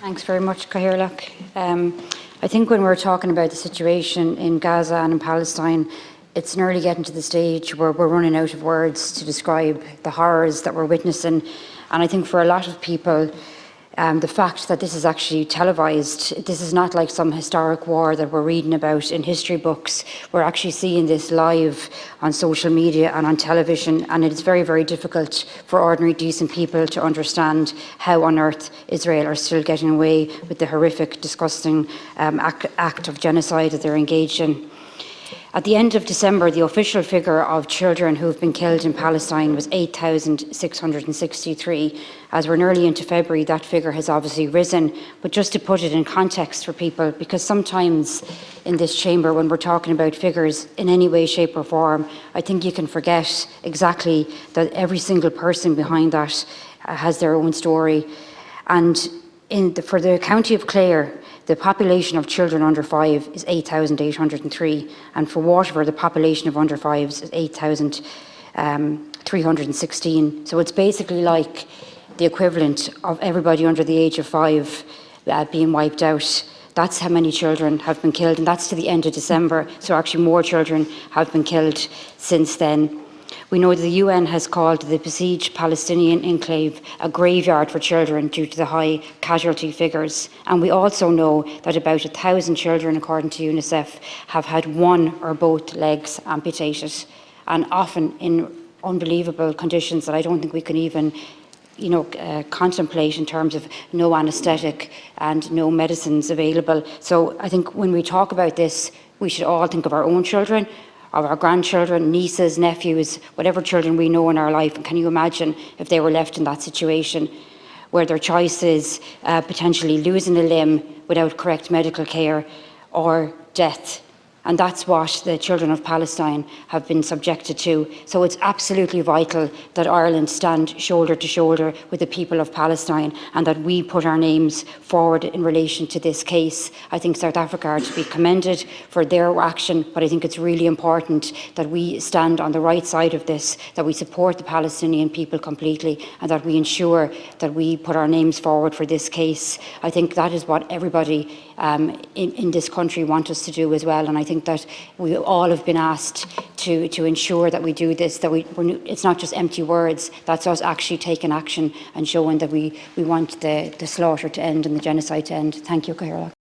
Thanks very much, Catherine. I think when we're talking about the situation in Gaza and in Palestine, it's nearly getting to the stage where we're running out of words to describe the horrors that we're witnessing. And I think for a lot of people, the fact that this is actually televised, this is not like some historic war that we're reading about in history books. We're actually seeing this live on social media and on television, and it's very, very difficult for ordinary, decent people to understand how on earth Israel are still getting away with the horrific, disgusting act of genocide that they're engaged in. At the end of December, the official figure of children who have been killed in Palestine was 8,663. As we're nearly into February, that figure has obviously risen. But just to put it in context for people, because sometimes in this chamber, when we're talking about figures in any way, shape or form, I think you can forget exactly that every single person behind that has their own story. And for the county of Clare, the population of children under 5 is 8,803, and for Waterford, the population of under 5s is 8,316. So it's basically like the equivalent of everybody under the age of 5 being wiped out. That's how many children have been killed, and that's to the end of December. So actually more children have been killed since then. We know that the UN has called the besieged Palestinian enclave a graveyard for children due to the high casualty figures. And we also know that about 1,000 children, according to UNICEF, have had one or both legs amputated, and often in unbelievable conditions that I don't think we can even contemplate in terms of no anaesthetic and no medicines available. So I think when we talk about this, we should all think of our own children, of our grandchildren, nieces, nephews, whatever children we know in our life. And can you imagine if they were left in that situation where their choice is potentially losing a limb without correct medical care or death? And that's what the children of Palestine have been subjected to. So it's absolutely vital that Ireland stand shoulder to shoulder with the people of Palestine and that we put our names forward in relation to this case. I think South Africa are to be commended for their action, but I think it's really important that we stand on the right side of this, that we support the Palestinian people completely, and that we ensure that we put our names forward for this case. I think that is what everybody in this country want us to do as well, and I think that we all have been asked to ensure that we do this, that it's not just empty words, that's us actually taking action and showing that we want the slaughter to end and the genocide to end. Thank you, Catherine.